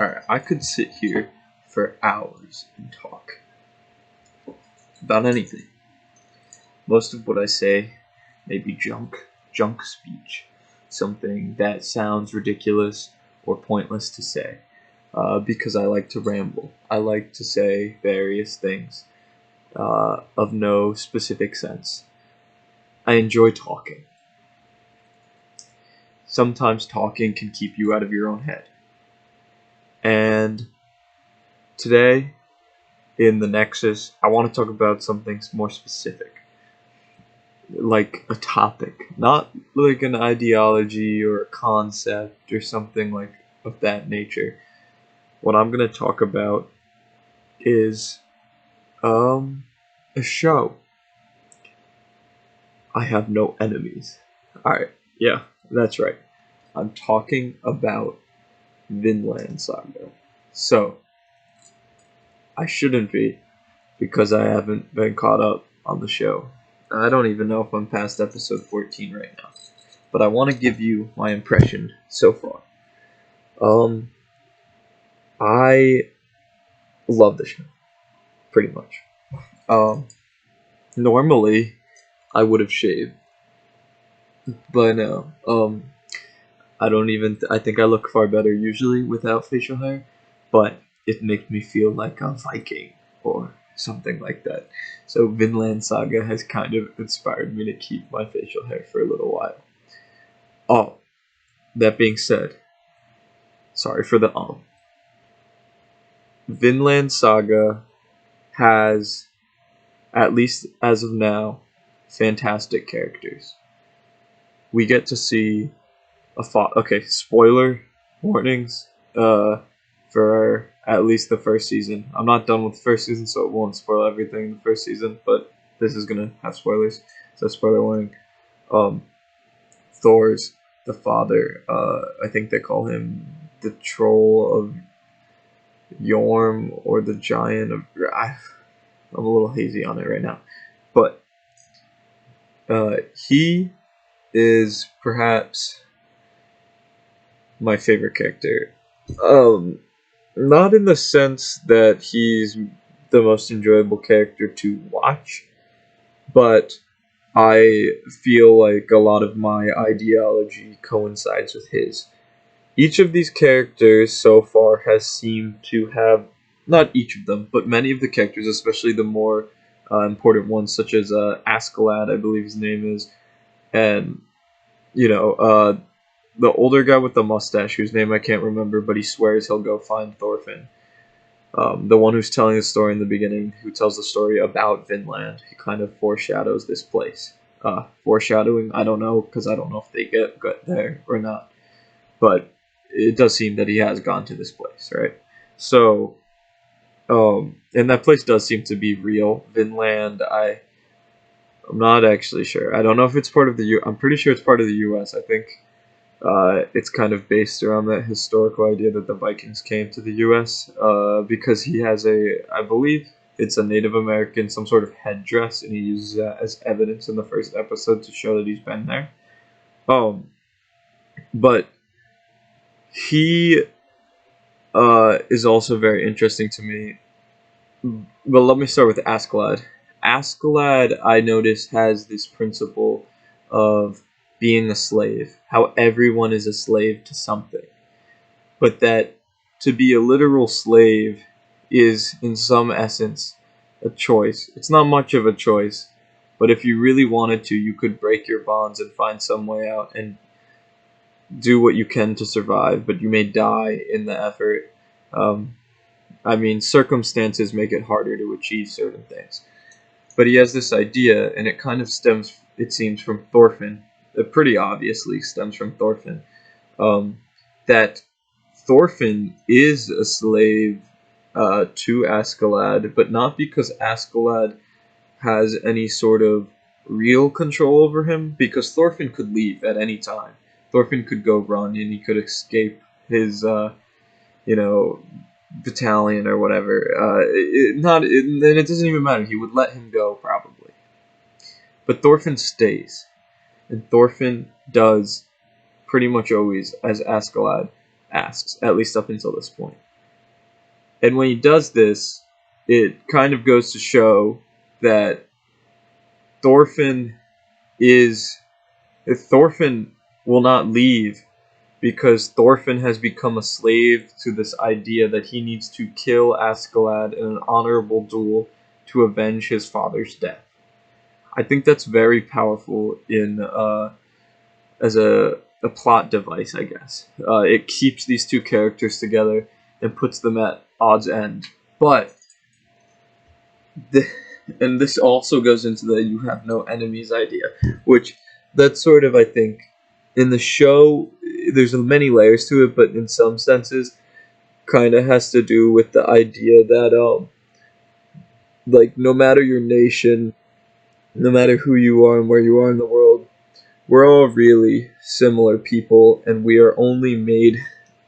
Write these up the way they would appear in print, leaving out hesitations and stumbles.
Alright, I could sit here for hours and talk about anything. Most of what I say may be junk speech, something that sounds ridiculous or pointless to say, because I like to ramble. I like to say various things of no specific sense. I enjoy talking. Sometimes talking can keep you out of your own head. And today, in the Nexus, I want to talk about something more specific. Like a topic, not like an ideology or a concept or something like of that nature. What I'm going to talk about is a show. I have no enemies. Alright, yeah, that's right. I'm talking about Vinland Saga. So, I shouldn't be, because I haven't been caught up on the show. I don't even know if I'm past episode 14 right now. But I want to give you my impression so far. I love the show, pretty much. Normally, I would have shaved, but no. I don't even. I think I look far better usually without facial hair, but it makes me feel like a Viking or something like that. So Vinland Saga has kind of inspired me to keep my facial hair for a little while. Oh, that being said, sorry for the Vinland Saga has, at least as of now, fantastic characters. We get to see okay, spoiler warnings for at least the first season. I'm not done with the first season, so it won't spoil everything in the first season, but this is gonna have spoilers, so spoiler warning. Thor's the father, I think they call him the troll of Yorm or the giant of I'm a little hazy on it right now. But he is perhaps my favorite character. Not in the sense that he's the most enjoyable character to watch, but I feel like a lot of my ideology coincides with his. Each of these characters so far has seemed to have, not each of them, but many of the characters, especially the more important ones, such as Askeladd, I believe his name is, and, the older guy with the mustache, whose name I can't remember, but he swears he'll go find Thorfinn. The one who's telling the story in the beginning, who tells the story about Vinland. He kind of foreshadows this place. Foreshadowing, I don't know, because I don't know if they get there or not. But it does seem that he has gone to this place, right? So, and that place does seem to be real. Vinland, I'm not actually sure. I don't know if it's part of the I'm pretty sure it's part of the U.S. I think it's kind of based around that historical idea that the Vikings came to the U.S. Because he has I believe it's a Native American, some sort of headdress, and he uses that as evidence in the first episode to show that he's been there. But he is also very interesting to me. But let me start with Askeladd. Askeladd, I notice, has this principle of being a slave, how everyone is a slave to something, but that to be a literal slave is, in some essence, a choice. It's not much of a choice, but if you really wanted to, you could break your bonds and find some way out and do what you can to survive, but you may die in the effort. Circumstances make it harder to achieve certain things. But he has this idea, and it kind of stems, it seems, from Thorfinn. It pretty obviously stems from Thorfinn. That Thorfinn is a slave to Askeladd, but not because Askeladd has any sort of real control over him, because Thorfinn could leave at any time. Thorfinn could go run, and he could escape his, battalion or whatever. And it doesn't even matter. He would let him go, probably. But Thorfinn stays. And Thorfinn does pretty much always as Askeladd asks, at least up until this point. And when he does this, it kind of goes to show that Thorfinn is Thorfinn will not leave because Thorfinn has become a slave to this idea that he needs to kill Askeladd in an honorable duel to avenge his father's death. I think that's very powerful in as a plot device, I guess. It keeps these two characters together and puts them at odds end. But the, and this also goes into the you have no enemies idea, which that's sort of, I think, in the show there's many layers to it, but in some senses kind of has to do with the idea that like no matter your nation, no matter who you are and where you are in the world, we're all really similar people, and we are only made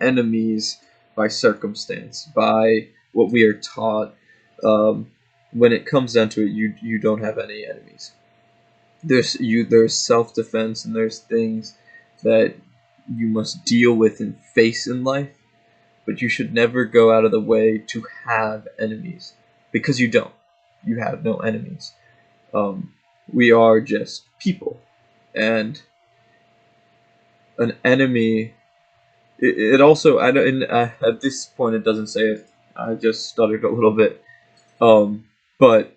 enemies by circumstance, by what we are taught. When it comes down to it, you don't have any enemies. There's self defense, and there's things that you must deal with and face in life, but you should never go out of the way to have enemies, because you don't. You have no enemies. We are just people, and an enemy. It also I don't. At this point, it doesn't say it. I just stuttered a little bit. But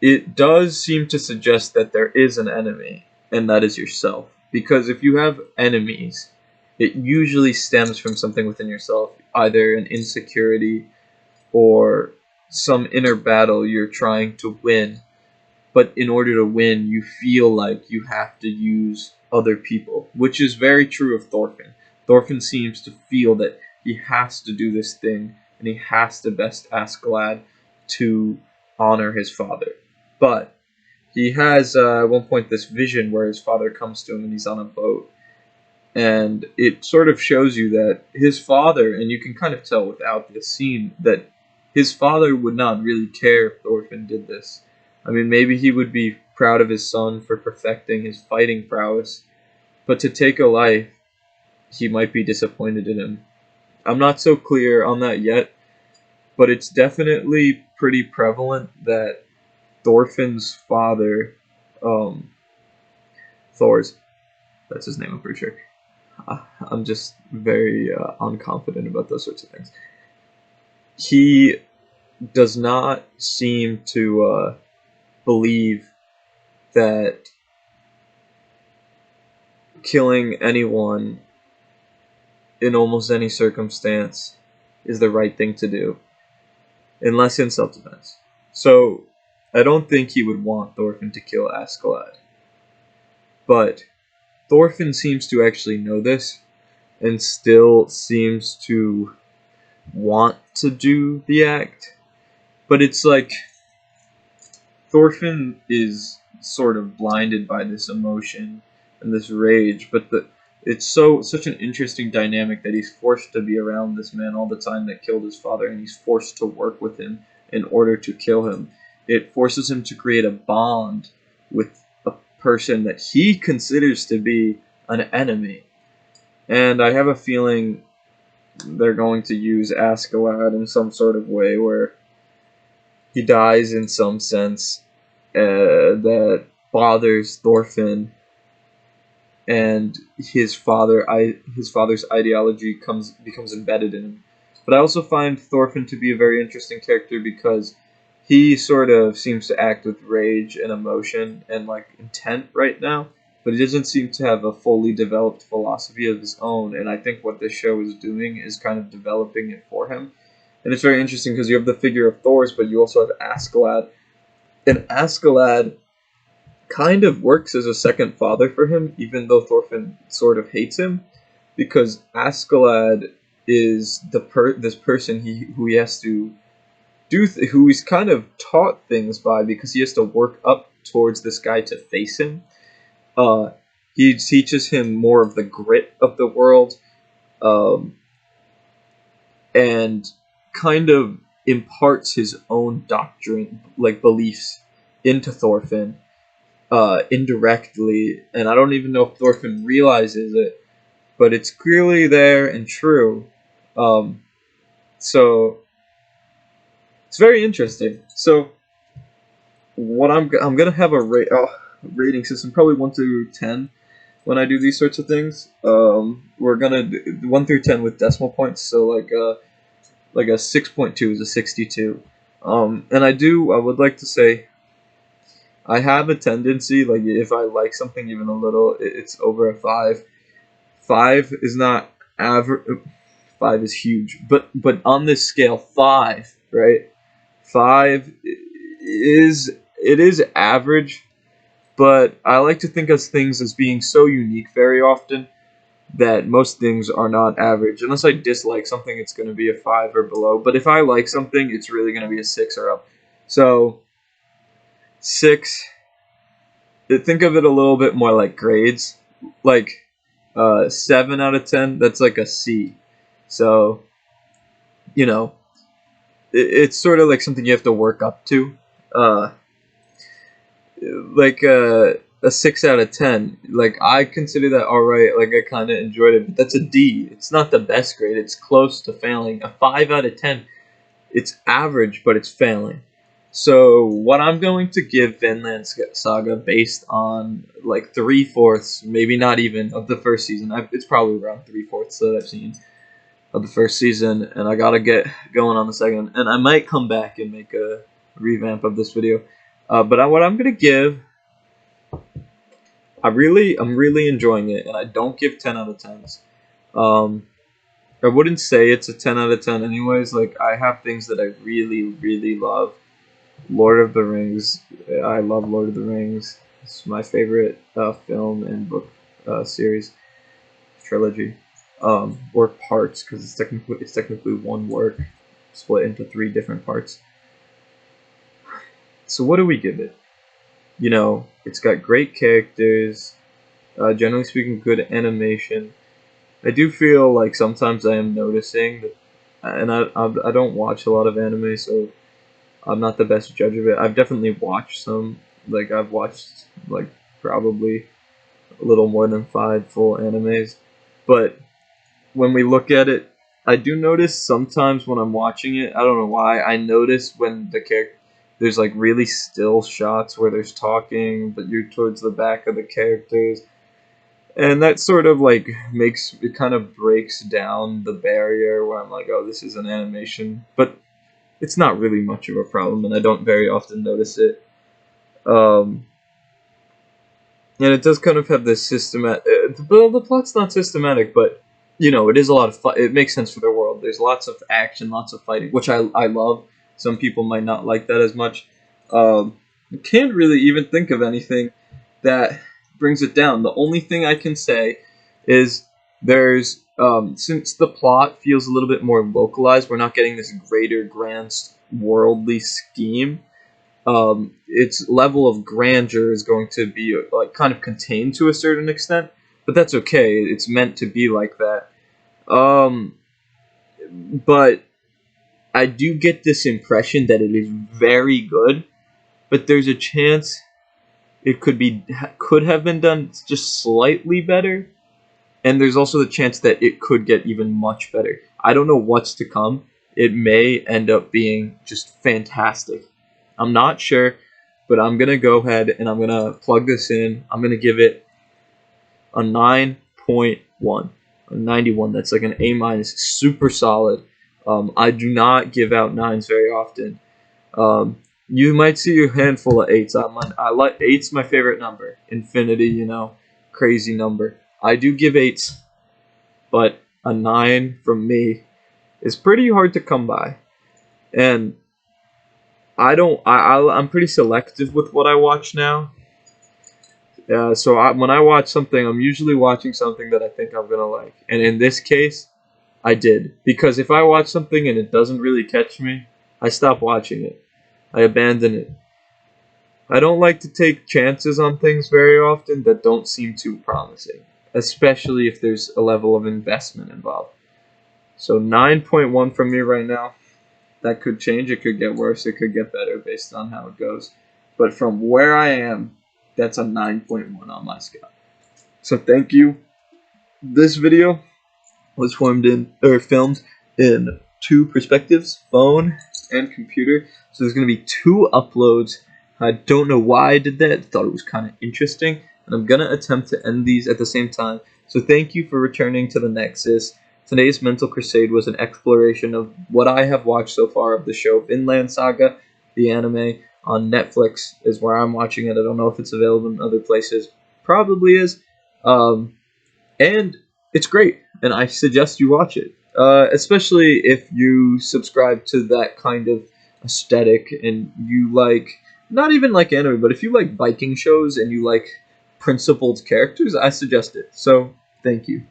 it does seem to suggest that there is an enemy, and that is yourself. Because if you have enemies, it usually stems from something within yourself, either an insecurity or some inner battle you're trying to win. But in order to win, you feel like you have to use other people, which is very true of Thorfinn. Thorfinn seems to feel that he has to do this thing, and he has to best Askeladd to honor his father. But he has, at one point, this vision where his father comes to him and he's on a boat. And it sort of shows you that his father, and you can kind of tell without this scene, that his father would not really care if Thorfinn did this. I mean, maybe he would be proud of his son for perfecting his fighting prowess, but to take a life, he might be disappointed in him. I'm not so clear on that yet, but it's definitely pretty prevalent that Thorfinn's father, Thor's, that's his name, I'm pretty sure. I'm just very unconfident about those sorts of things. He does not seem to believe that killing anyone in almost any circumstance is the right thing to do, unless in self-defense. So I don't think he would want Thorfinn to kill Askeladd. But Thorfinn seems to actually know this, and still seems to want to do the act. But it's like Thorfinn is sort of blinded by this emotion and this rage, but it's such an interesting dynamic that he's forced to be around this man all the time that killed his father, and he's forced to work with him in order to kill him. It forces him to create a bond with a person that he considers to be an enemy. And I have a feeling they're going to use Askeladd in some sort of way where he dies in some sense that bothers Thorfinn, and his father's ideology becomes embedded in him. But I also find Thorfinn to be a very interesting character because he sort of seems to act with rage and emotion and like intent right now, but he doesn't seem to have a fully developed philosophy of his own. And I think what this show is doing is kind of developing it for him. And it's very interesting because you have the figure of Thor's, but you also have Askeladd. And Askeladd kind of works as a second father for him, even though Thorfinn sort of hates him, because Askeladd is this person who he has to who he's kind of taught things by, because he has to work up towards this guy to face him. He teaches him more of the grit of the world, and kind of imparts his own doctrine, like beliefs, into Thorfinn indirectly. And I don't even know if Thorfinn realizes it, but it's clearly there and true. So it's very interesting. So what I'm gonna have a rating system, probably 1 through 10, when I do these sorts of things. We're gonna do 1 through 10 with decimal points. So like a 6.2 is a 62. And I would like to say I have a tendency, like if I like something even a little, it's over a 5. 5 is not average. 5 is huge, but on this scale, 5, right? 5 is it is average, but I like to think of things as being so unique very often that most things are not average. Unless I dislike something, it's going to be a 5 or below. But if I like something, it's really going to be a 6 or up. So 6. Think of it a little bit more like grades, like 7 out of 10. That's like a C. So you know, it's sort of like something you have to work up to. Uh, like a 6 out of 10. Like I consider that all right. Like I kind of enjoyed it, but that's a D. It's not the best grade. It's close to failing. A 5 out of 10. It's average, but it's failing. So what I'm going to give Vinland Saga based on like 3/4, maybe not even of the first season. It's probably around 3/4 that I've seen of the first season, and I gotta get going on the second. And I might come back and make a revamp of this video. But what I'm gonna give, I'm really enjoying it, and I don't give 10 out of 10s. I wouldn't say it's a 10 out of 10 anyways. Like I have things that I really love. Lord of the Rings, I love Lord of the Rings. It's my favorite film and book series trilogy, or parts, because it's technically one work split into 3 different parts. So what do we give it? It's got great characters, generally speaking, good animation. I do feel like sometimes I am noticing that, and I don't watch a lot of anime, so I'm not the best judge of it. I've definitely watched some. Like I've watched like probably a little more than 5 full animes, but when we look at it, I do notice sometimes when I'm watching it. I don't know why. I notice when there's like really still shots where there's talking, but you're towards the back of the characters, and that sort of like makes it kind of breaks down the barrier where I'm like, oh, this is an animation, but it's not really much of a problem, and I don't very often notice it. Um, and it does kind of have this systematic. Well, the plot's not systematic, but it is a lot of fun. It makes sense for the world. There's lots of action, lots of fighting, which I love. Some people might not like that as much. I can't really even think of anything that brings it down. The only thing I can say is there's since the plot feels a little bit more localized, we're not getting this greater grand worldly scheme. Its level of grandeur is going to be like kind of contained to a certain extent, but that's okay. It's meant to be like that. Um, but I do get this impression that it is very good, but there's a chance it could have been done just slightly better, and there's also the chance that it could get even much better. I don't know what's to come. It may end up being just fantastic. I'm not sure, but I'm gonna go ahead and I'm gonna plug this in. I'm gonna give it a 9.1, a 91. That's like an A minus, super solid. I do not give out 9s very often. You might see a handful of 8s. I like 8's my favorite number. Infinity, crazy number. I do give 8s, but a 9 from me is pretty hard to come by. And I don't. I'm pretty selective with what I watch now. So when I watch something, I'm usually watching something that I think I'm gonna like. And in this case, I did, because if I watch something and it doesn't really catch me, I stop watching it. I abandon it. I don't like to take chances on things very often that don't seem too promising, especially if there's a level of investment involved. So 9.1 from me right now. That could change. It could get worse. It could get better based on how it goes. But from where I am, that's a 9.1 on my scale. So thank you. This video was filmed in two perspectives, phone and computer. So there's going to be two uploads. I don't know why I did that. Thought it was kind of interesting. And I'm going to attempt to end these at the same time. So thank you for returning to the Nexus. Today's Mental Crusade was an exploration of what I have watched so far of the show Vinland Saga, the anime. On Netflix is where I'm watching it. I don't know if it's available in other places. Probably is. And it's great, and I suggest you watch it. Especially if you subscribe to that kind of aesthetic and you like, not even like anime, but if you like Viking shows and you like principled characters, I suggest it. So, thank you.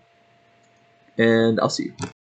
And I'll see you.